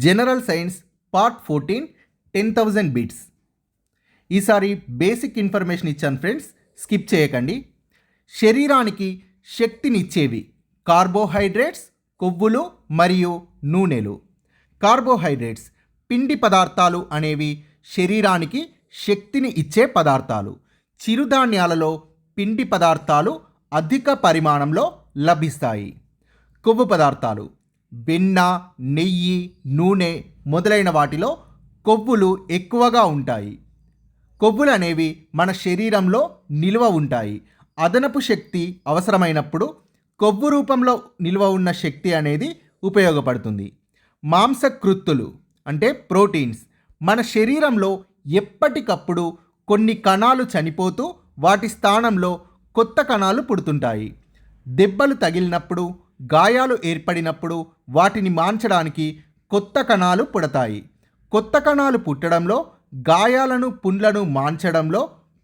General science part 14 10,000 bits. ఈసారి basic information ఇచ్చాను friends, skip చేయకండి. శరీరానికి శక్తినిచ్చేవి కార్బోహైడ్రేట్స్, కొవ్వులు మరియు నూనెలు. కార్బోహైడ్రేట్స్ పిండి పదార్థాలు అనేవి శరీరానికి శక్తిని ఇచ్చే పదార్థాలు. చిరుధాన్యాలలో పిండి పదార్థాలు అధిక పరిమాణంలో లభిస్తాయి. కొవ్వు పదార్థాలు వెన్న, నెయ్యి, నూనె మొదలైన వాటిలో కొవ్వులు ఎక్కువగా ఉంటాయి. కొవ్వులు అనేవి మన శరీరంలో నిల్వ ఉంటాయి. అదనపు శక్తి అవసరమైనప్పుడు కొవ్వు రూపంలో నిల్వ ఉన్న శక్తి అనేది ఉపయోగపడుతుంది. మాంసకృత్తులు అంటే ప్రోటీన్స్ మన శరీరంలో ఎప్పటికప్పుడు కొన్ని కణాలు చనిపోతూ వాటి స్థానంలో కొత్త కణాలు పుడుతుంటాయి. దెబ్బలు తగిలినప్పుడు, గాయాలు ఏర్పడినప్పుడు వాటిని మాన్చడానికి కొత్త కణాలు పుడతాయి. కొత్త కణాలు పుట్టడంలో, గాయాలను, పుండ్లను మాన్చడంలో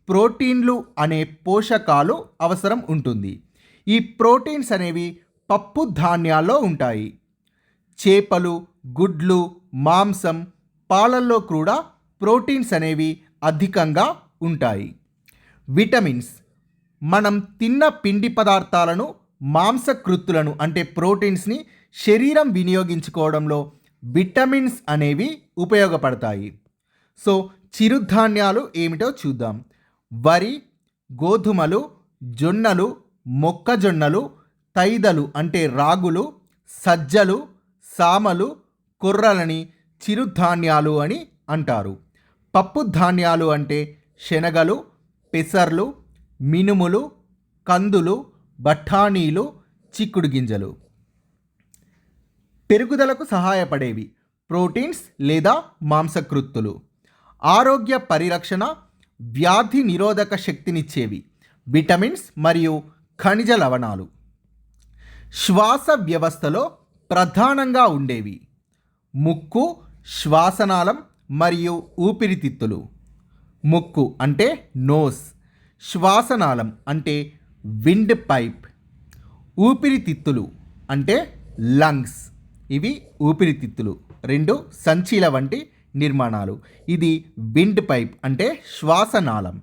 ప్రోటీన్లు అనే పోషకాలు అవసరం ఉంటుంది. ఈ ప్రోటీన్స్ అనేవి పప్పు ధాన్యాల్లో ఉంటాయి. చేపలు, గుడ్లు, మాంసం, పాలల్లో కూడా ప్రోటీన్స్ అనేవి అధికంగా ఉంటాయి. విటమిన్స్ మనం తిన్న పిండి పదార్థాలను, మాంసకృత్తులను అంటే ప్రోటీన్స్ని శరీరం వినియోగించుకోవడంలో విటమిన్స్ అనేవి ఉపయోగపడతాయి. సో చిరుధాన్యాలు ఏమిటో చూద్దాం. వరి, గోధుమలు, జొన్నలు, మొక్కజొన్నలు, తైదలు అంటే రాగులు, సజ్జలు, సామలు, కొర్రలని చిరుధాన్యాలు అని అంటారు. పప్పు ధాన్యాలు అంటే శనగలు, పెసర్లు, మినుములు, కందులు, బఠానీలు, చిక్కుడు గింజలు. పెరుగుదలకు సహాయపడేవి ప్రోటీన్స్ లేదా మాంసకృత్తులు. ఆరోగ్య పరిరక్షణ, వ్యాధి నిరోధక శక్తినిచ్చేవి విటమిన్స్ మరియు ఖనిజ లవణాలు. శ్వాస వ్యవస్థలో ప్రధానంగా ఉండేవి ముక్కు, శ్వాసనాళం మరియు ఊపిరితిత్తులు. ముక్కు అంటే నోస్, శ్వాసనాళం అంటే విండ్ పైప్, ఊపిరితిత్తులు అంటే లంగ్స్. ఇవి ఊపిరితిత్తులు, రెండు సంచీల వంటి నిర్మాణాలు. ఇది విండ్ పైప్ అంటే శ్వాసనాళం.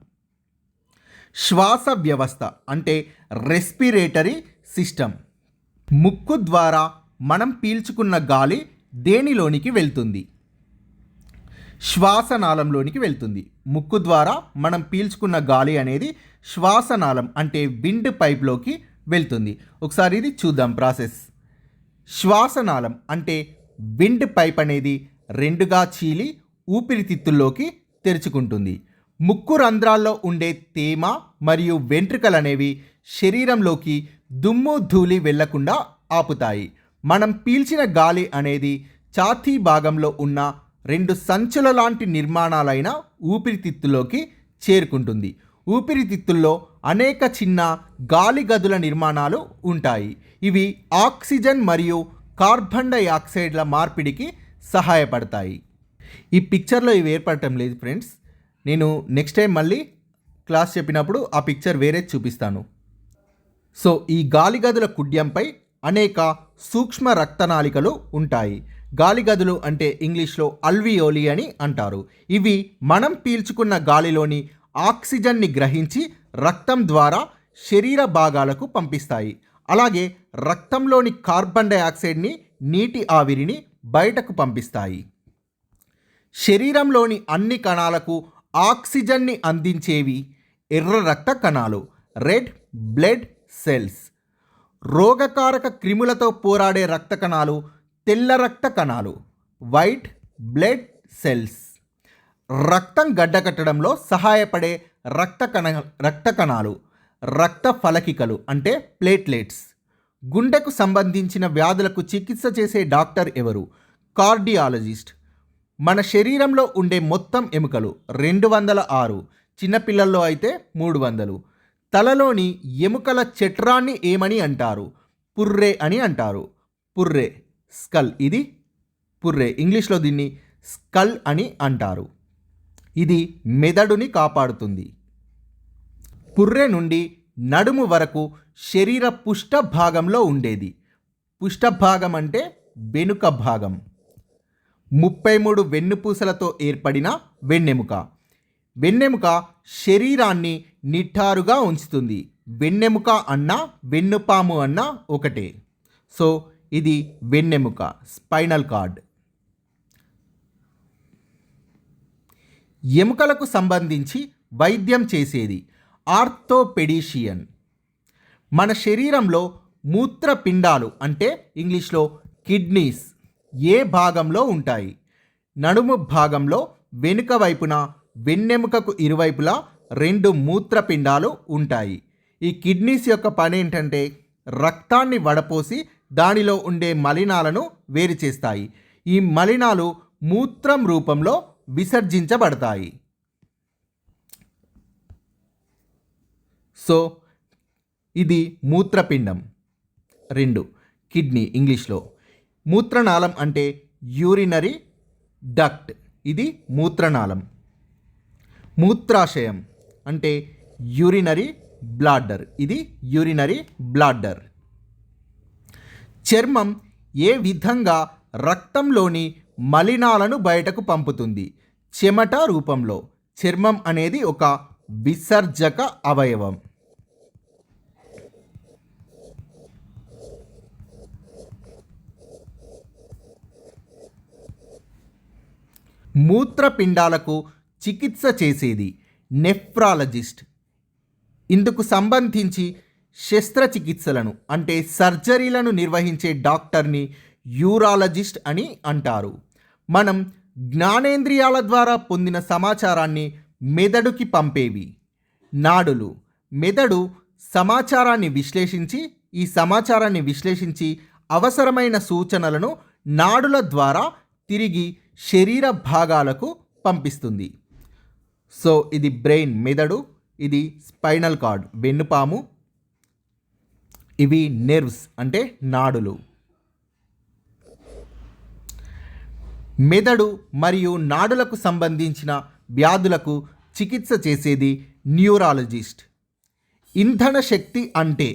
శ్వాస వ్యవస్థ అంటే రెస్పిరేటరీ సిస్టమ్. ముక్కు ద్వారా మనం పీల్చుకున్న గాలి దేనిలోనికి వెళ్తుంది? శ్వాసనాళంలోనికి వెళ్తుంది. ముక్కు ద్వారా మనం పీల్చుకున్న గాలి అనేది శ్వాసనాళం అంటే విండ్ పైప్లోకి వెళ్తుంది. ఒకసారి ఇది చూద్దాం ప్రాసెస్. శ్వాసనాళం అంటే విండ్ పైప్ అనేది రెండుగా చీలి ఊపిరితిత్తుల్లోకి తెరుచుకుంటుంది. ముక్కు రంధ్రాల్లో ఉండే తేమ మరియు వెంట్రుకలు అనేవి శరీరంలోకి దుమ్ము, ధూళి వెళ్లకుండా ఆపుతాయి. మనం పీల్చిన గాలి అనేది ఛాతీ భాగంలో ఉన్న రెండు సంచుల లాంటి నిర్మాణాలైన ఊపిరితిత్తుల్లోకి చేరుకుంటుంది. ఊపిరితిత్తుల్లో అనేక చిన్న గాలి గదుల నిర్మాణాలు ఉంటాయి. ఇవి ఆక్సిజన్ మరియు కార్బన్ డైఆక్సైడ్ల మార్పిడికి సహాయపడతాయి. ఈ పిక్చర్లో ఇవి ఏర్పడటం లేదు ఫ్రెండ్స్. నేను నెక్స్ట్ టైం మళ్ళీ క్లాస్ చెప్పినప్పుడు ఆ పిక్చర్ వేరే చూపిస్తాను. సో ఈ గాలి గదుల కుడ్యంపై అనేక సూక్ష్మ రక్తనాళికలు ఉంటాయి. గాలి గదులు అంటే ఇంగ్లీష్లో అల్వియోలి అని అంటారు. ఇవి మనం పీల్చుకున్న గాలిలోని ఆక్సిజన్ని గ్రహించి రక్తం ద్వారా శరీర భాగాలకు పంపిస్తాయి. అలాగే రక్తంలోని కార్బన్ డైఆక్సైడ్ని, నీటి ఆవిరిని బయటకు పంపిస్తాయి. శరీరంలోని అన్ని కణాలకు ఆక్సిజన్ని అందించేవి ఎర్ర రక్త కణాలు, రెడ్ బ్లడ్ సెల్స్. రోగకారక క్రిములతో పోరాడే రక్త కణాలు తెల్ల రక్త కణాలు, వైట్ బ్లడ్ సెల్స్. రక్తం గడ్డకట్టడంలో సహాయపడే రక్త కణాలు, రక్త ఫలకికలు అంటే ప్లేట్లెట్స్. గుండెకు సంబంధించిన వ్యాధులకు చికిత్స చేసే డాక్టర్ ఎవరు? కార్డియాలజిస్ట్. మన శరీరంలో ఉండే మొత్తం ఎముకలు 206, చిన్నపిల్లల్లో అయితే 300. తలలోని ఎముకల చట్రాన్ని ఏమని అంటారు? పుర్రే అని అంటారు. పుర్రే, స్కల్. ఇది పుర్రే, ఇంగ్లీష్లో దీన్ని స్కల్ అని అంటారు. ఇది మెదడుని కాపాడుతుంది. పుర్రె నుండి నడుము వరకు శరీర పుష్ట భాగంలో ఉండేది. పుష్ట భాగం అంటే వెనుక భాగం. 33 వెన్నుపూసలతో ఏర్పడిన వెన్నెముక. వెన్నెముక శరీరాన్ని నిఠారుగా ఉంచుతుంది. వెన్నెముక అన్నా వెన్నుపాము అన్నా ఒకటే. సో ఇది వెన్నెముక, స్పైనల్ కార్డ్. ఎముకలకు సంబంధించి వైద్యం చేసేది ఆర్థోపెడిషియన్. మన శరీరంలో మూత్రపిండాలు అంటే ఇంగ్లీష్లో కిడ్నీస్ ఏ భాగంలో ఉంటాయి? నడుము భాగంలో వెనుక వైపున వెన్నెముకకు ఇరువైపులా 2 మూత్రపిండాలు ఉంటాయి. ఈ కిడ్నీస్ యొక్క పని ఏంటంటే రక్తాన్ని వడపోసి దానిలో ఉండే మలినాలను వేరు చేస్తాయి. ఈ మలినాలు మూత్రం రూపంలో విసర్జించబడతాయి. సో ఇది మూత్రపిండం. 2 కిడ్నీ ఇంగ్లీష్లో. మూత్రనాళం అంటే యూరినరీ డక్ట్, ఇది మూత్రనాళం. మూత్రాశయం అంటే యూరినరీ బ్లాడర్, ఇది యూరినరీ బ్లాడర్. చర్మం ఏ విధంగా రక్తంలోని మలినాలను బయటకు పంపుతుంది? చెమట రూపంలో. చర్మం అనేది ఒక విసర్జక అవయవం. మూత్రపిండాలకు చికిత్స చేసేది నెఫ్రాలజిస్ట్. ఇందుకు సంబంధించి శస్త్రచికిత్సలను అంటే సర్జరీలను నిర్వహించే డాక్టర్ని యూరాలజిస్ట్ అని అంటారు. మనం జ్ఞానేంద్రియాల ద్వారా పొందిన సమాచారాన్ని మెదడుకి పంపేవి నాడులు. మెదడు ఈ సమాచారాన్ని విశ్లేషించి అవసరమైన సూచనలను నాడుల ద్వారా తిరిగి శరీర భాగాలకు పంపిస్తుంది. సో ఇది బ్రెయిన్, మెదడు. ఇది స్పైనల్ కార్డ్, వెన్నుపాము. ఇవి నెర్వ్స్ అంటే నాడులు. మెదడు మరియు నాడులకు సంబంధించిన వ్యాధులకు చికిత్స చేసేది న్యూరాలజిస్ట్. ఇంధన శక్తి అంటే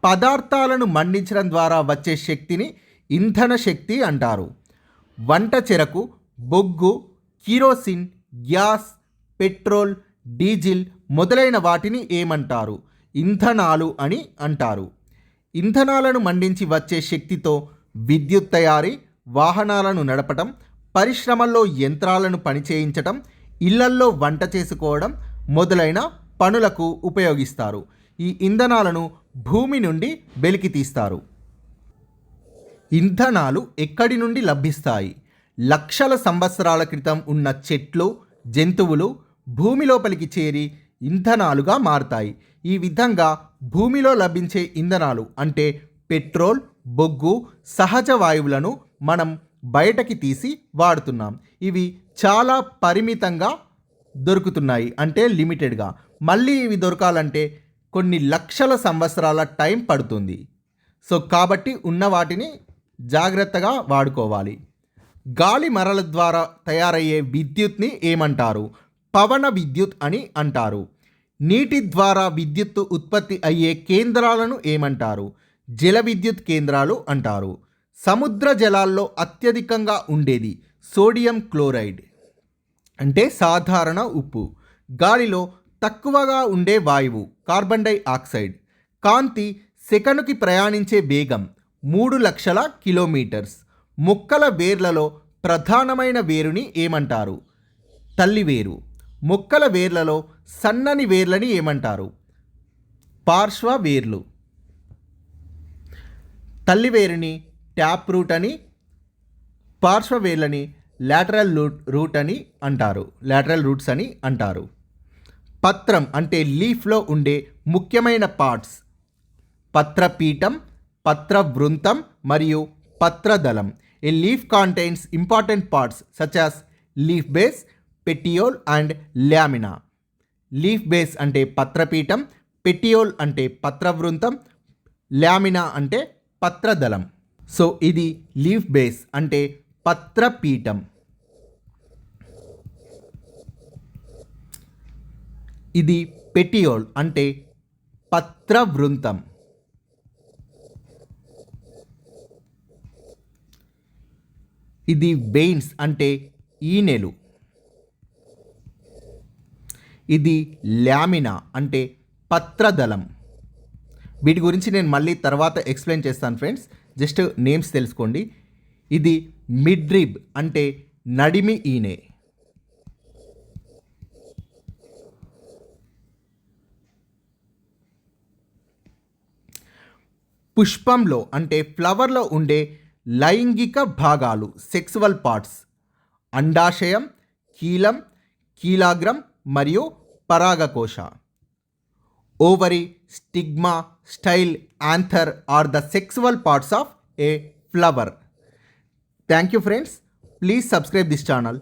పదార్థాలను మండించడం ద్వారా వచ్చే శక్తిని ఇంధన శక్తి అంటారు. వంట చెరకు, బొగ్గు, కిరోసిన్, గ్యాస్, పెట్రోల్, డీజిల్ మొదలైన వాటిని ఏమంటారు? ఇంధనాలు అని అంటారు. ఇంధనాలను మండించి వచ్చే శక్తితో విద్యుత్ తయారీ, వాహనాలను నడపటం, పరిశ్రమల్లో యంత్రాలను పనిచేయించటం, ఇళ్లల్లో వంట చేసుకోవడం మొదలైన పనులకు ఉపయోగిస్తారు. ఈ ఇంధనాలను భూమి నుండి వెలికి తీస్తారు. ఇంధనాలు ఎక్కడి నుండి లభిస్తాయి? లక్షల సంవత్సరాల క్రితం ఉన్న చెట్లు, జంతువులు భూమి లోపలికి చేరి ఇంధనాలుగా మారతాయి. ఈ విధంగా భూమిలో లభించే ఇంధనాలు అంటే పెట్రోల్, బొగ్గు, సహజ వాయువులను మనం బయటకి తీసి వాడుతున్నాం. ఇవి చాలా పరిమితంగా దొరుకుతున్నాయి, అంటే లిమిటెడ్గా. మళ్ళీ ఇవి దొరకాలంటే కొన్ని లక్షల సంవత్సరాల టైం పడుతుంది. సో కాబట్టి ఉన్న వాటిని జాగ్రత్తగా వాడుకోవాలి. గాలి మరల ద్వారా తయారయ్యే విద్యుత్ని ఏమంటారు? పవన విద్యుత్ అని అంటారు. నీటి ద్వారా విద్యుత్తు ఉత్పత్తి అయ్యే కేంద్రాలను ఏమంటారు? జల విద్యుత్ కేంద్రాలు అంటారు. సముద్ర జలాల్లో అత్యధికంగా ఉండేది సోడియం క్లోరైడ్ అంటే సాధారణ ఉప్పు. గాలిలో తక్కువగా ఉండే వాయువు కార్బన్ డైఆక్సైడ్. కాంతి సెకనుకి ప్రయాణించే వేగం 3,00,000 కిలోమీటర్స్. మొక్కల వేర్లలో ప్రధానమైన వేరుని ఏమంటారు? తల్లివేరు. మొక్కల వేర్లలో సన్నని వేర్లని ఏమంటారు? పార్శ్వ వేర్లు. తల్లివేరుని ట్యాప్ రూట్ అని, పార్శ్వ వేర్లని లాటరల్ రూట్ అని అంటారు, లాటరల్ రూట్స్ అని అంటారు. పత్రం అంటే లీఫ్లో ఉండే ముఖ్యమైన పార్ట్స్ పత్రపీఠం, పత్రవృంతం మరియు పత్రదళం. A leaf contains important parts such as leaf base, petiole and lamina. Leaf base అంటే పత్రపీఠం, పెటియోల్ అంటే పత్రవృంతం, లామినా అంటే పత్రదళం. సో ఇది లీఫ్ బేస్ అంటే పత్రపీఠం. ఇది పెటియోల్ అంటే పత్రవృంతం. ఇది వెయిన్స్ అంటే ఈనెలు. ఇది లామినా అంటే పత్రదళం. వీటి గురించి నేను మళ్ళీ తర్వాత ఎక్స్ప్లెయిన్ చేస్తాను ఫ్రెండ్స్, జస్ట్ నేమ్స్ తెలుసుకోండి. ఇది మిడ్రిబ్ అంటే నడిమి ఈనె. పుష్పంలో అంటే ఫ్లవర్లో ఉండే లైంగిక భాగాలు, సెక్సువల్ పార్ట్స్, అండాశయం, కీలం, కీలాగ్రం మరియు పరాగకోశ. Ovary, stigma, style, anther are the sexual parts of a flower. Thank you friends. Please subscribe this channel.